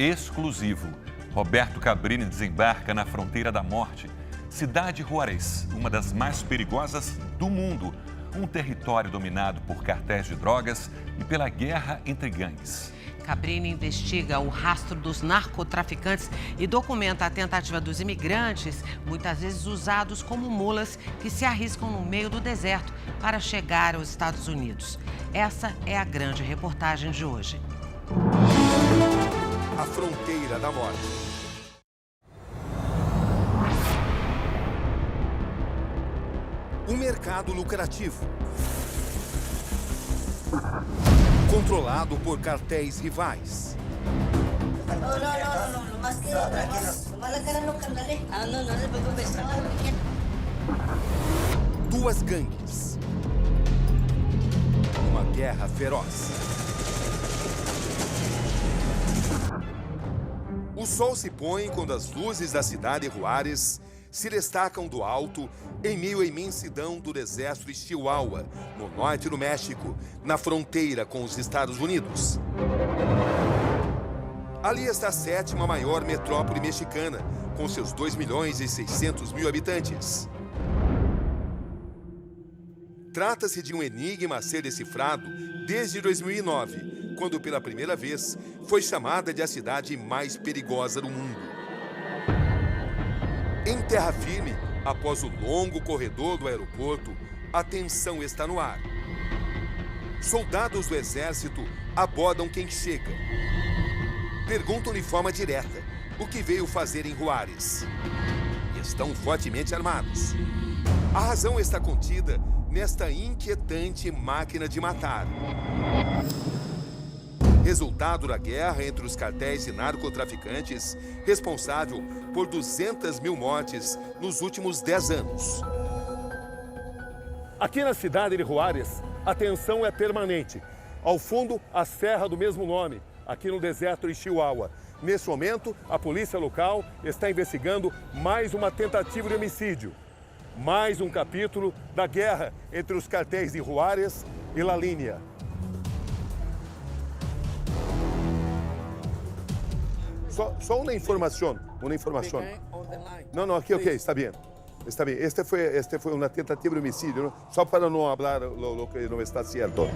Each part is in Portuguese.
exclusivo. Roberto Cabrini desembarca na fronteira da morte. Cidade Juárez, uma das mais perigosas do mundo. Um território dominado por cartéis de drogas e pela guerra entre gangues. Cabrini investiga o rastro dos narcotraficantes e documenta a tentativa dos imigrantes, muitas vezes usados como mulas, que se arriscam no meio do deserto para chegar aos Estados Unidos. Essa é a grande reportagem de hoje. A fronteira da morte. Um mercado lucrativo. Controlado por cartéis rivais. Duas gangues. Uma guerra feroz. O sol se põe quando as luzes da cidade Juárez se destacam do alto em meio à imensidão do deserto de Chihuahua, no norte do México, na fronteira com os Estados Unidos. Ali está a sétima maior metrópole mexicana, com seus 2.600.000 habitantes. Trata-se de um enigma a ser decifrado desde 2009, quando pela primeira vez foi chamada de a cidade mais perigosa do mundo. Em terra firme, após o longo corredor do aeroporto, a tensão está no ar. Soldados do exército abordam quem chega. Perguntam de forma direta o que veio fazer em Juárez. E estão fortemente armados. A razão está contida nesta inquietante máquina de matar. Resultado da guerra entre os cartéis e narcotraficantes, responsável por 200.000 mortes nos últimos 10 anos. Aqui na cidade de Juárez, a tensão é permanente. Ao fundo, a serra do mesmo nome, aqui no deserto de Chihuahua. Nesse momento, a polícia local está investigando mais uma tentativa de homicídio. Mais um capítulo da guerra entre os cartéis de Juárez e La Línea. Só uma informação. Não, aqui, ok, está bem. Está bem. Este foi uma tentativa de homicídio, não? Só para não falar o que não está certo.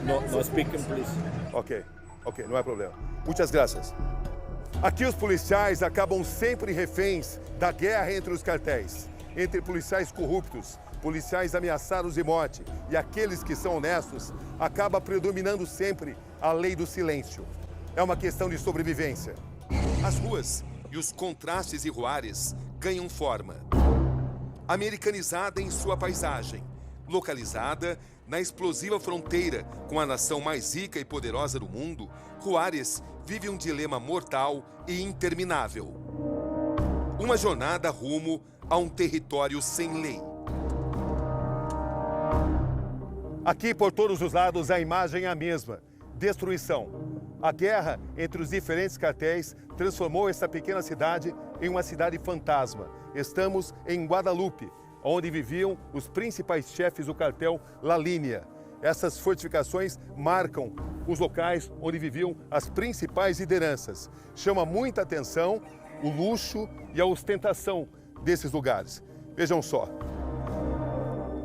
No speaking, please. Ok, não há problema. Muitas graças. Aqui os policiais acabam sempre reféns da guerra entre os cartéis, entre policiais corruptos, policiais ameaçados de morte e aqueles que são honestos, acaba predominando sempre a lei do silêncio. É uma questão de sobrevivência. As ruas e os contrastes de Juárez ganham forma. Americanizada em sua paisagem, localizada na explosiva fronteira com a nação mais rica e poderosa do mundo, Juárez vive um dilema mortal e interminável. Uma jornada rumo a um território sem lei. Aqui, por todos os lados, a imagem é a mesma. Destruição. A guerra entre os diferentes cartéis transformou essa pequena cidade em uma cidade fantasma. Estamos em Guadalupe, onde viviam os principais chefes do cartel La Línea. Essas fortificações marcam os locais onde viviam as principais lideranças. Chama muita atenção o luxo e a ostentação desses lugares. Vejam só,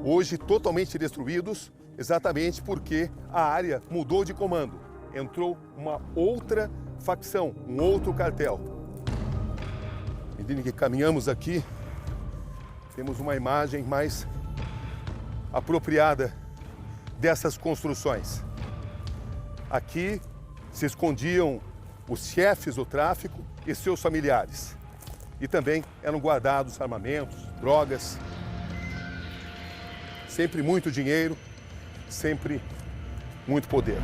hoje totalmente destruídos, exatamente porque a área mudou de comando. Entrou uma outra facção, um outro cartel. À medida que caminhamos aqui, temos uma imagem mais apropriada dessas construções. Aqui se escondiam os chefes do tráfico e seus familiares. E também eram guardados armamentos, drogas. Sempre muito dinheiro, sempre muito poder.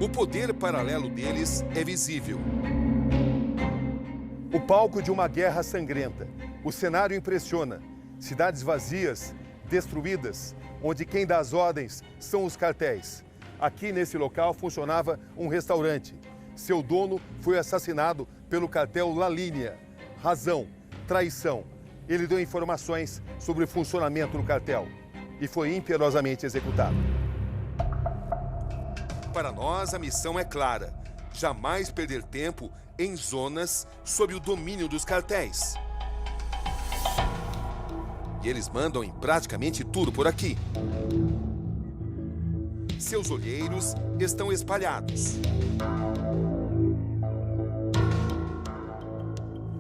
O poder paralelo deles é visível. O palco de uma guerra sangrenta. O cenário impressiona. Cidades vazias, destruídas, onde quem dá as ordens são os cartéis. Aqui nesse local funcionava um restaurante. Seu dono foi assassinado pelo cartel La Línea. Razão, traição. Ele deu informações sobre o funcionamento do cartel e foi impiedosamente executado. Para nós, a missão é clara: jamais perder tempo em zonas sob o domínio dos cartéis. E eles mandam em praticamente tudo por aqui. Seus olheiros estão espalhados.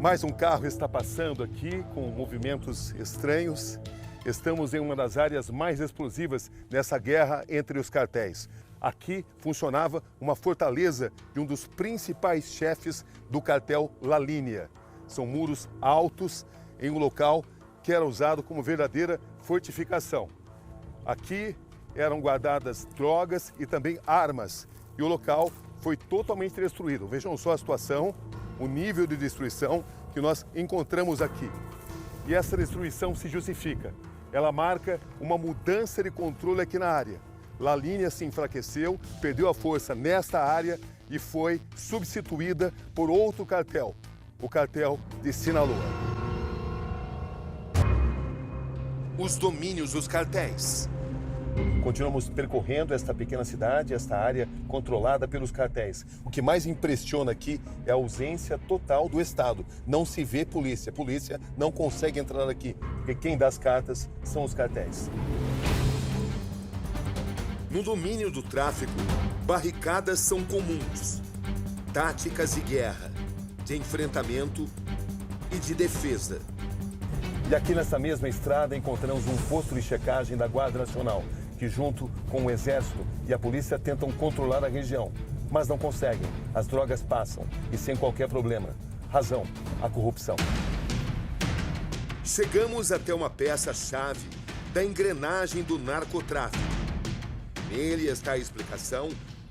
Mais um carro está passando aqui com movimentos estranhos. Estamos em uma das áreas mais explosivas nessa guerra entre os cartéis. Aqui funcionava uma fortaleza de um dos principais chefes do cartel La Línea. São muros altos em um local que era usado como verdadeira fortificação. Aqui eram guardadas drogas e também armas. E o local foi totalmente destruído. Vejam só a situação, o nível de destruição que nós encontramos aqui. E essa destruição se justifica. Ela marca uma mudança de controle aqui na área. La Línea se enfraqueceu, perdeu a força nesta área e foi substituída por outro cartel, o cartel de Sinaloa. Os domínios dos cartéis. Continuamos percorrendo esta pequena cidade, esta área controlada pelos cartéis. O que mais impressiona aqui é a ausência total do Estado. Não se vê polícia. A polícia não consegue entrar aqui, porque quem dá as cartas são os cartéis. No domínio do tráfico, barricadas são comuns. Táticas de guerra, de enfrentamento e de defesa. E aqui nessa mesma estrada encontramos um posto de checagem da Guarda Nacional, que junto com o Exército e a polícia tentam controlar a região, mas não conseguem. As drogas passam e sem qualquer problema. Razão, a corrupção. Chegamos até uma peça-chave da engrenagem do narcotráfico. Nele está a explicação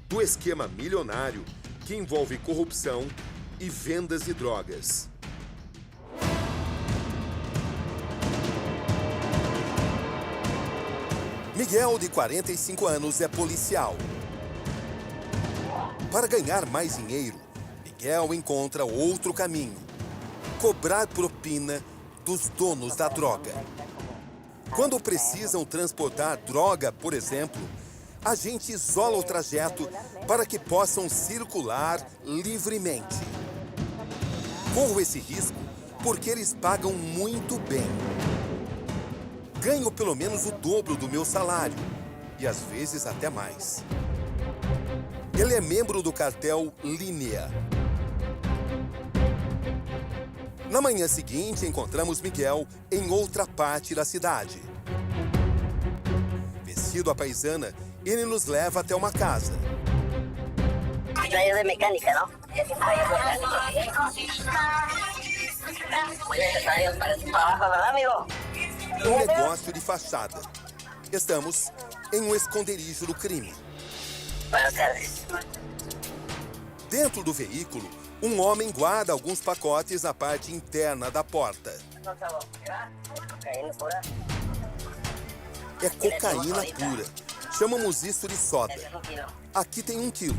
do esquema milionário que envolve corrupção e vendas de drogas. Miguel, de 45 anos, é policial. Para ganhar mais dinheiro, Miguel encontra outro caminho: cobrar propina dos donos da droga. Quando precisam transportar droga, por exemplo, a gente isola o trajeto para que possam circular livremente. Corro esse risco porque eles pagam muito bem. Ganho pelo menos o dobro do meu salário e às vezes até mais. Ele é membro do cartel Línea. Na manhã seguinte, encontramos Miguel em outra parte da cidade. Vestido à paisana, ele nos leva até uma casa. Taller de mecánica, ¿no? Es un taller para abajo, ¿verdad, amigo? Um negócio de fachada. Estamos em um esconderijo do crime. Buenas tardes. Dentro do veículo, um homem guarda alguns pacotes na parte interna da porta. É cocaína pura. Chamamos isso de soda. Aqui tem 1 quilo.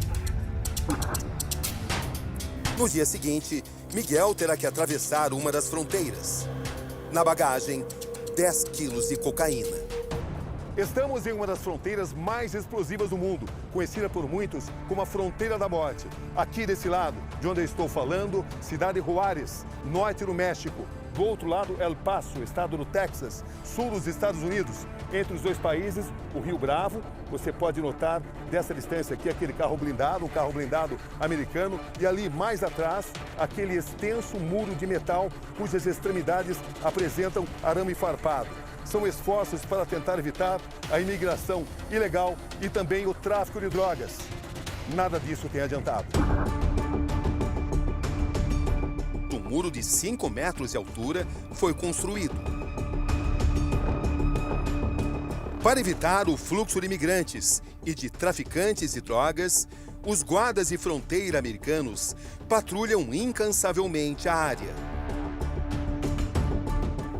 No dia seguinte, Miguel terá que atravessar uma das fronteiras. Na bagagem, 10 quilos de cocaína. Estamos em uma das fronteiras mais explosivas do mundo, conhecida por muitos como a Fronteira da Morte. Aqui desse lado, de onde eu estou falando, cidade Juárez, norte do México. Do outro lado, El Paso, estado do Texas, sul dos Estados Unidos. Entre os dois países, o Rio Bravo. Você pode notar dessa distância aqui aquele carro blindado, um carro blindado americano. E ali mais atrás, aquele extenso muro de metal cujas extremidades apresentam arame farpado. São esforços para tentar evitar a imigração ilegal e também o tráfico de drogas. Nada disso tem adiantado. Um muro de 5 metros de altura foi construído. Para evitar o fluxo de imigrantes e de traficantes de drogas, os guardas de fronteira americanos patrulham incansavelmente a área.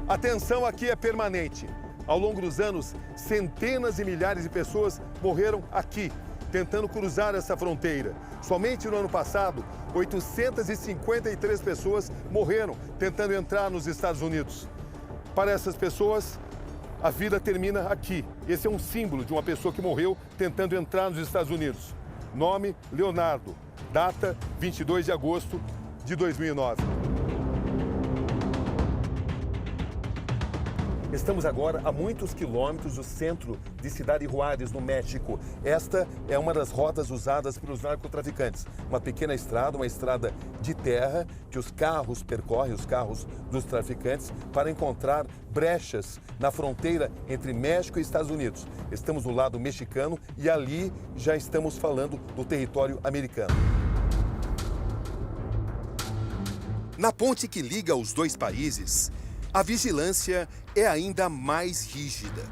A tensão aqui é permanente. Ao longo dos anos, centenas e milhares de pessoas morreram aqui, tentando cruzar essa fronteira. Somente no ano passado, 853 pessoas morreram tentando entrar nos Estados Unidos. Para essas pessoas, a vida termina aqui. Esse é um símbolo de uma pessoa que morreu tentando entrar nos Estados Unidos. Nome: Leonardo. Data: 22 de agosto de 2009. Estamos agora a muitos quilômetros do centro de Ciudad Juárez, no México. Esta é uma das rotas usadas pelos narcotraficantes. Uma pequena estrada, uma estrada de terra que os carros percorrem, os carros dos traficantes, para encontrar brechas na fronteira entre México e Estados Unidos. Estamos no lado mexicano e ali já estamos falando do território americano. Na ponte que liga os dois países, a vigilância é ainda mais rígida.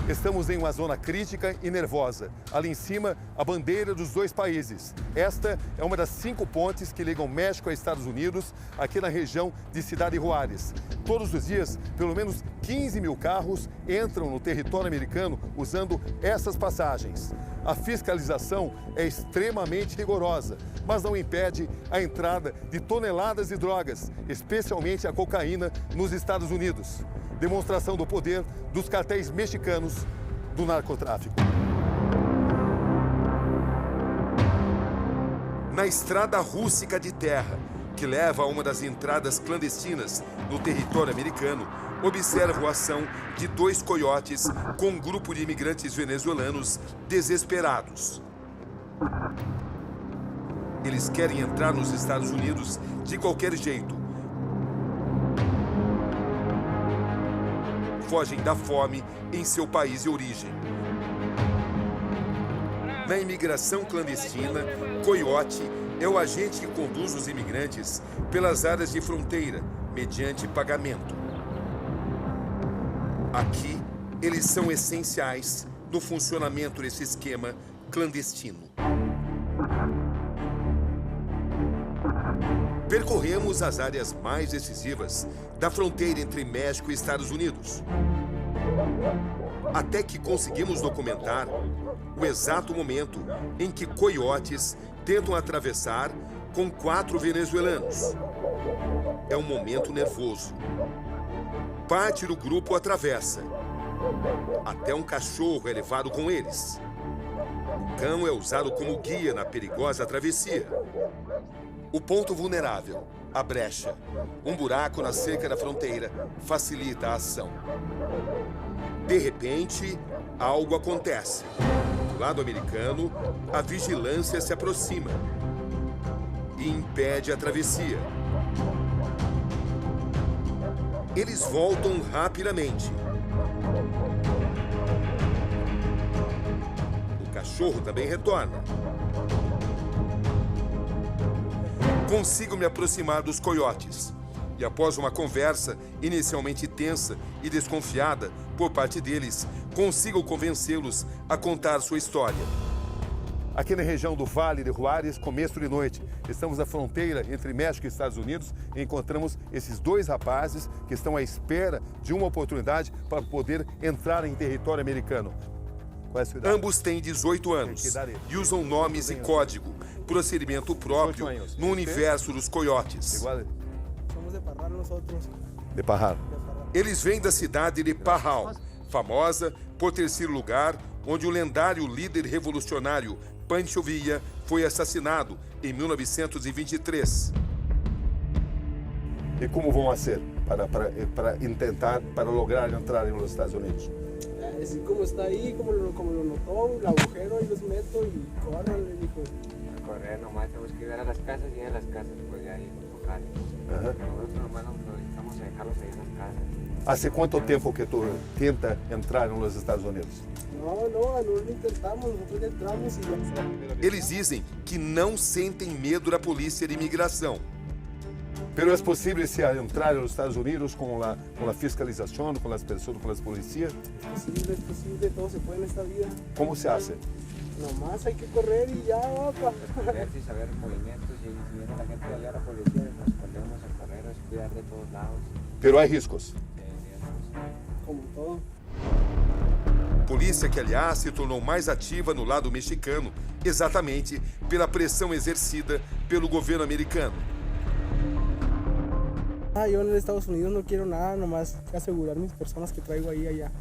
Estamos em uma zona crítica e nervosa. Ali em cima, a bandeira dos dois países. Esta é uma das 5 pontes que ligam México a Estados Unidos, aqui na região de Ciudad Juárez. Todos os dias, pelo menos 15 mil carros entram no território americano usando essas passagens. A fiscalização é extremamente rigorosa, mas não impede a entrada de toneladas de drogas, especialmente a cocaína, nos Estados Unidos. Demonstração do poder dos cartéis mexicanos do narcotráfico. Na estrada rústica de terra, que leva a uma das entradas clandestinas no território americano, observo a ação de 2 coiotes com um grupo de imigrantes venezuelanos desesperados. Eles querem entrar nos Estados Unidos de qualquer jeito. Fogem da fome em seu país de origem. Na imigração clandestina, coiote é o agente que conduz os imigrantes pelas áreas de fronteira, mediante pagamento. Aqui, eles são essenciais no funcionamento desse esquema clandestino. Percorremos as áreas mais decisivas da fronteira entre México e Estados Unidos, até que conseguimos documentar o exato momento em que coiotes tentam atravessar com 4 venezuelanos. É um momento nervoso. Parte do grupo atravessa. Até um cachorro é levado com eles. O cão é usado como guia na perigosa travessia. O ponto vulnerável, a brecha, um buraco na cerca da fronteira, facilita a ação. De repente, algo acontece. Do lado americano, a vigilância se aproxima e impede a travessia. Eles voltam rapidamente. O cachorro também retorna. Consigo me aproximar dos coiotes. E após uma conversa inicialmente tensa e desconfiada por parte deles, consigo convencê-los a contar sua história. Aqui na região do Vale de Juárez, começo de noite. Estamos na fronteira entre México e Estados Unidos e encontramos esses 2 rapazes que estão à espera de uma oportunidade para poder entrar em território americano. Qual é a sua idade? Ambos têm 18 anos e usam nomes e código, procedimento próprio no universo dos coiotes. Somos de Parral nosotros. De Parral. Eles vêm da cidade de Parral, famosa por ter sido lugar onde o lendário líder revolucionário Pancho Villa foi assassinado em 1923. E como vão fazer para lograr entrar nos Estados Unidos? Así como está ahí, como lo notó, el agujero y los meto y corre, le dijo. Correr nomás, tenemos que ir a las casas y en las casas, pues ya ahí locales. Nosotros nomás nos dedicamos a dejarlos ahí en las casas. Há quanto tempo que tu tenta entrar nos Estados Unidos? No, nós não intentamos, nosotros entramos y ya. Eles dizem que não sentem medo da polícia de imigração. Pero é possível se entrar nos Estados Unidos com a fiscalização, com as pessoas, com as polícias? Es posible, todo se puede en esta vida. Como se hace? Nomás hay que correr y ya, papá. Ver si saber movimientos y si viene la gente de allá, la policía, nos ponemos a correr, a estudiar de todos lados. Pero há riscos. Como todo. Polícia que, aliás, se tornou mais ativa no lado mexicano, exatamente pela pressão exercida pelo governo americano. Yo en Estados Unidos no quiero nada, nomás asegurar mis personas que traigo ahí allá.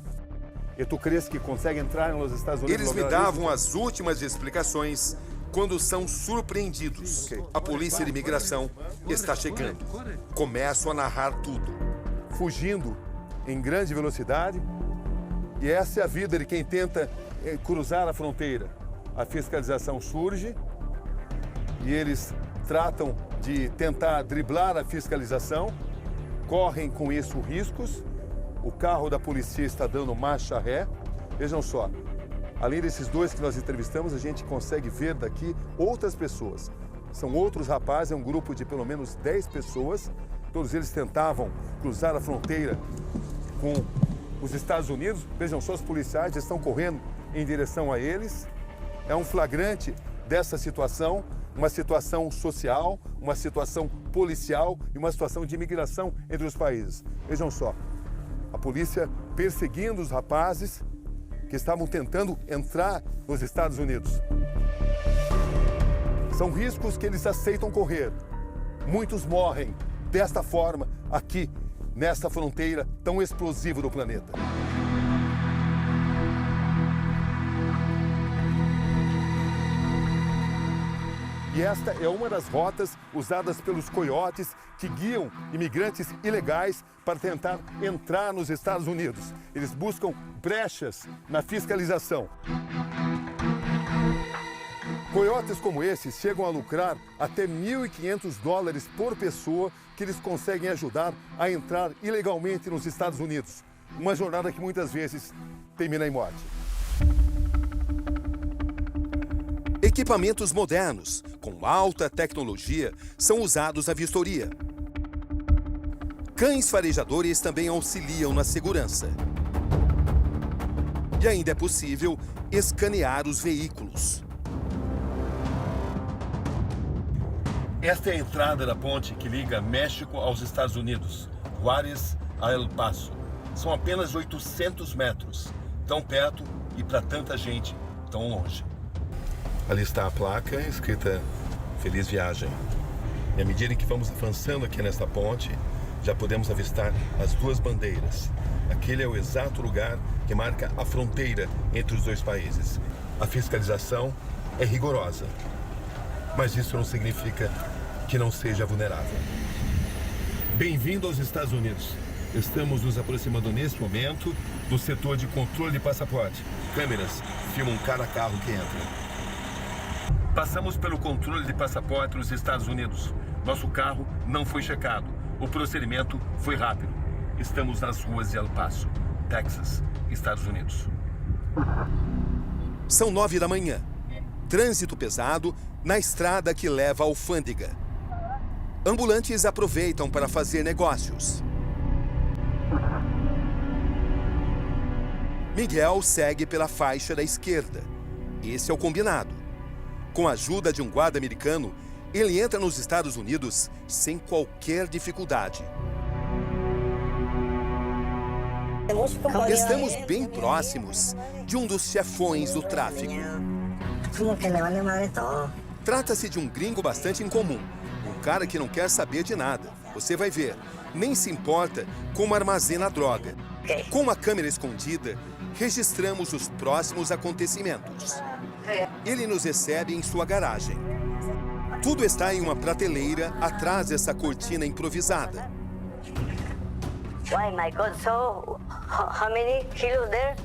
E tu crês que consegue entrar nos Estados Unidos? Eles me davam as últimas explicações quando são surpreendidos. A polícia de imigração está chegando. Começo a narrar tudo. Fugindo em grande velocidade. E essa é a vida de quem tenta cruzar a fronteira. A fiscalização surge e eles tratam de tentar driblar a fiscalização, correm com isso riscos. O carro da polícia está dando marcha ré. Vejam só, além desses dois que nós entrevistamos, a gente consegue ver daqui outras pessoas. São outros rapazes, é um grupo de pelo menos 10 pessoas. Todos eles tentavam cruzar a fronteira com os Estados Unidos. Vejam só, os policiais estão correndo em direção a eles. É um flagrante dessa situação, uma situação social, uma situação policial e uma situação de imigração entre os países. Vejam só, a polícia perseguindo os rapazes que estavam tentando entrar nos Estados Unidos. São riscos que eles aceitam correr. Muitos morrem desta forma aqui, nesta fronteira tão explosiva do planeta. E esta é uma das rotas usadas pelos coiotes que guiam imigrantes ilegais para tentar entrar nos Estados Unidos. Eles buscam brechas na fiscalização. Coiotes como esses chegam a lucrar até $1.500 por pessoa que eles conseguem ajudar a entrar ilegalmente nos Estados Unidos. Uma jornada que muitas vezes termina em morte. Equipamentos modernos, com alta tecnologia, são usados na vistoria. Cães farejadores também auxiliam na segurança. E ainda é possível escanear os veículos. Esta é a entrada da ponte que liga México aos Estados Unidos, Juárez a El Paso. São apenas 800 metros, tão perto e para tanta gente tão longe. Ali está a placa escrita Feliz Viagem. E à medida em que vamos avançando aqui nesta ponte, já podemos avistar as duas bandeiras. Aquele é o exato lugar que marca a fronteira entre os dois países. A fiscalização é rigorosa, mas isso não significa que não seja vulnerável. Bem-vindo aos Estados Unidos. Estamos nos aproximando nesse momento do setor de controle de passaporte. Câmeras filmam cada carro que entra. Passamos pelo controle de passaporte nos Estados Unidos. Nosso carro não foi checado. O procedimento foi rápido. Estamos nas ruas de El Paso, Texas, Estados Unidos. São 9 da manhã. Trânsito pesado na estrada que leva à alfândega. Ambulantes aproveitam para fazer negócios. Miguel segue pela faixa da esquerda. Esse é o combinado. Com a ajuda de um guarda americano, ele entra nos Estados Unidos sem qualquer dificuldade. Estamos bem próximos de um dos chefões do tráfico. Trata-se de um gringo bastante incomum, um cara que não quer saber de nada. Você vai ver, nem se importa como armazena a droga. Com uma câmera escondida, registramos os próximos acontecimentos. Ele nos recebe em sua garagem. Tudo está em uma prateleira atrás dessa cortina improvisada. Why, my God, so how many kilos there?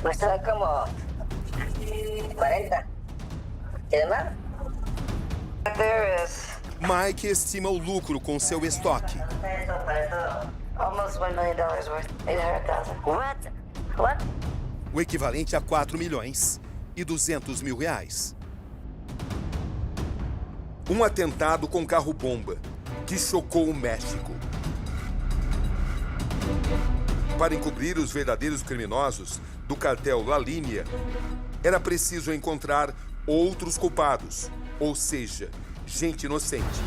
Muestra como 40. ¿Quieres más? There is Mike estima o lucro com seu estoque. almost $1 million worth, 800,000. What? What? O equivalente a 4 milhões e 200 mil reais. Um atentado com carro-bomba que chocou o México. Para encobrir os verdadeiros criminosos do cartel La Línea, era preciso encontrar outros culpados, ou seja, gente inocente.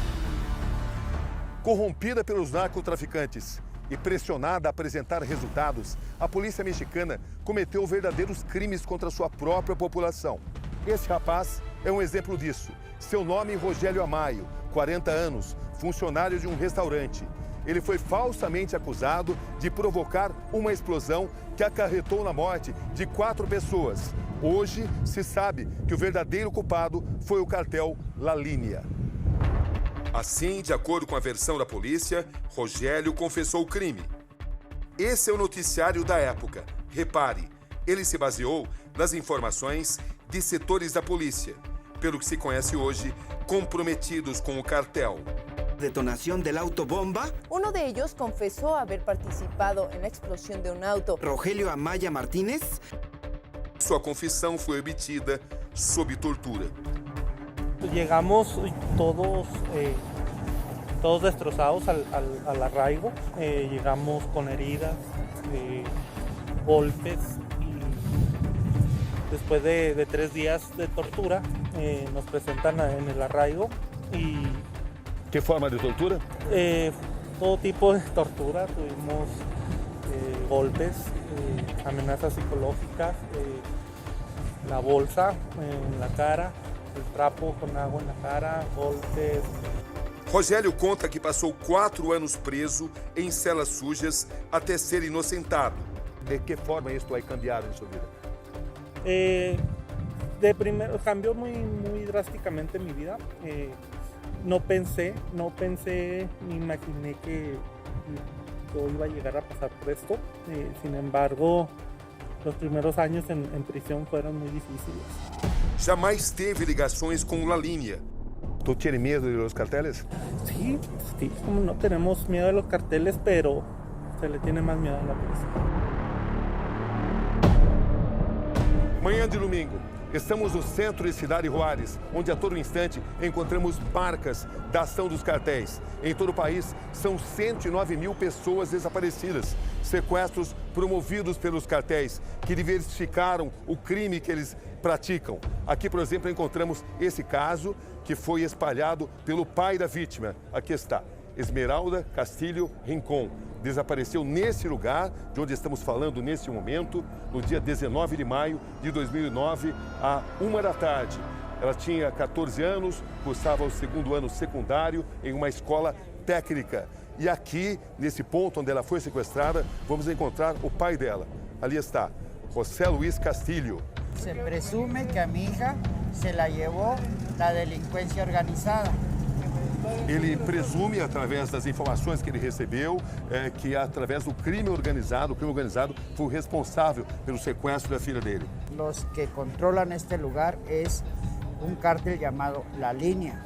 Corrompida pelos narcotraficantes e pressionada a apresentar resultados, a polícia mexicana cometeu verdadeiros crimes contra sua própria população. Esse rapaz é um exemplo disso. Seu nome é Rogério Amaio, 40 anos, funcionário de um restaurante. ele foi falsamente acusado de provocar uma explosão que acarretou na morte de 4 pessoas. Hoje se sabe que o verdadeiro culpado foi o cartel La Línea. Assim, de acordo com a versão da polícia, Rogério confessou o crime. Esse é o noticiário da época. Repare, ele se baseou nas informações de setores da polícia, pelo que se conhece hoje, comprometidos com o cartel. Detonación del auto bomba. Uno de ellos confesó haber participado en la explosión de un auto. Rogelio Amaya Martínez. Sua confissão foi obtida sob tortura. Llegamos todos destrozados al arraigo. Llegamos con heridas, golpes. Y después de 3 días de tortura, nos presentan en el arraigo. Y ¿Qué forma de tortura? Todo tipo de tortura. Tuvimos golpes, amenazas psicológicas, la bolsa en la cara, el trapo con agua en la cara, golpes. Rogério conta que passou 4 anos preso em celas sujas até ser inocentado. De que forma isso vai cambiar em sua vida? De primero cambió muy drásticamente mi vida. No pensé ni imaginé que yo iba a llegar a pasar por esto. Sin embargo, los primeros años en prisión fueron muy difíciles. Jamais teve ligações com La Línea. ¿Tú tienes miedo de los carteles? Sí, como no tenemos miedo de los carteles, pero se le tiene más miedo a la policía. Manhã de domingo, estamos no centro de Cidade Juárez, onde a todo instante encontramos marcas da ação dos cartéis. Em todo o país, são 109 mil pessoas desaparecidas. Sequestros promovidos pelos cartéis, que diversificaram o crime que eles praticam. Aqui, por exemplo, encontramos esse caso que foi espalhado pelo pai da vítima. Aqui está, Esmeralda Castilho Rincon. Desapareceu nesse lugar de onde estamos falando nesse momento, no dia 19 de maio de 2009, à 1 da tarde. Ela tinha 14 anos, cursava o 2º ano secundário em uma escola técnica. E aqui, nesse ponto onde ela foi sequestrada, vamos encontrar o pai dela. Ali está, José Luis Castillo. Se presume que a mi hija se la llevó la delincuencia organizada. Ele presume, através das informações que ele recebeu, que através do crime organizado, o crime organizado foi o responsável pelo sequestro da filha dele. Los que controlan este lugar es un cártel llamado La Línea.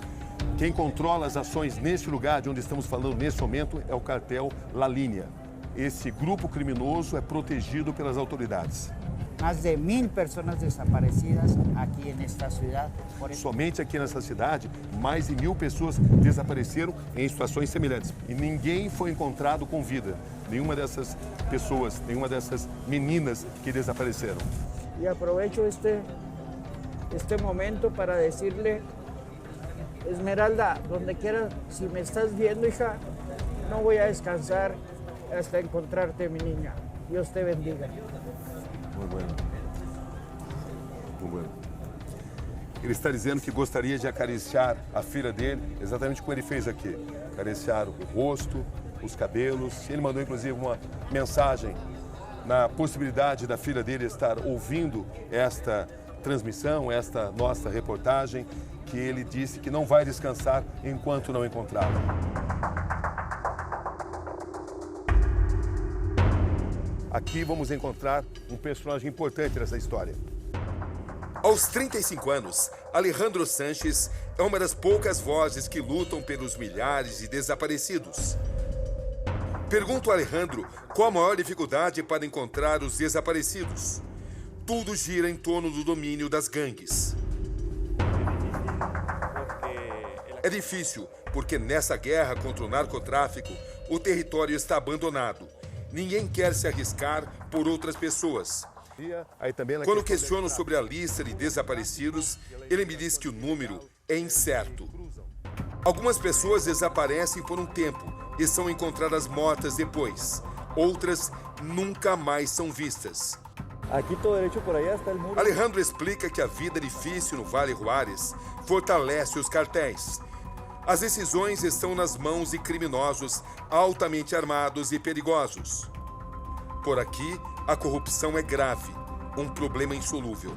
Quem controla as ações neste lugar de onde estamos falando nesse momento é o cartel La Línea. Esse grupo criminoso é protegido pelas autoridades. Más de 1000 personas desaparecidas aquí en esta ciudad. Somente aqui nessa cidade, mais de 1000 pessoas desapareceram em situações semelhantes. E ninguém foi encontrado com vida. Nenhuma dessas pessoas, nenhuma dessas meninas que desapareceram. E aprovecho este momento para decirle, Esmeralda, donde quiera, si me estás viendo, hija, no voy a descansar hasta encontrarte, mi niña. Dios te bendiga. Muito bueno. Muito bueno. Ele está dizendo que gostaria de acariciar a filha dele, exatamente como ele fez aqui. Acariciar o rosto, os cabelos. Ele mandou, inclusive, uma mensagem na possibilidade da filha dele estar ouvindo esta transmissão, esta nossa reportagem, que ele disse que não vai descansar enquanto não encontrá-la. Aqui vamos encontrar um personagem importante nessa história. Aos 35 anos, Alejandro Sanches é uma das poucas vozes que lutam pelos milhares de desaparecidos. Pergunto a Alejandro qual a maior dificuldade para encontrar os desaparecidos. Tudo gira em torno do domínio das gangues. É difícil, porque nessa guerra contra o narcotráfico, o território está abandonado. Ninguém quer se arriscar por outras pessoas. Quando questiono sobre a lista de desaparecidos, ele me diz que o número é incerto. Algumas pessoas desaparecem por um tempo e são encontradas mortas depois. Outras nunca mais são vistas. Alejandro explica que a vida difícil no Vale Juárez fortalece os cartéis. As decisões estão nas mãos de criminosos altamente armados e perigosos. Por aqui, a corrupção é grave, um problema insolúvel.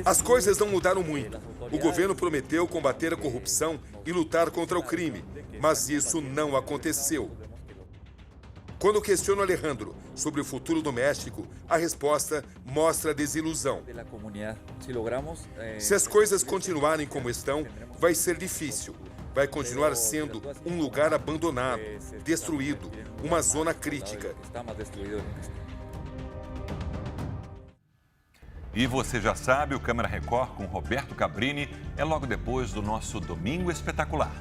As coisas não mudaram muito. O governo prometeu combater a corrupção e lutar contra o crime, mas isso não aconteceu. Quando questiono Alejandro sobre o futuro do México, a resposta mostra desilusão. Se as coisas continuarem como estão, vai ser difícil. Vai continuar sendo um lugar abandonado, destruído, uma zona crítica. E você já sabe, o Câmara Record com Roberto Cabrini é logo depois do nosso Domingo Espetacular.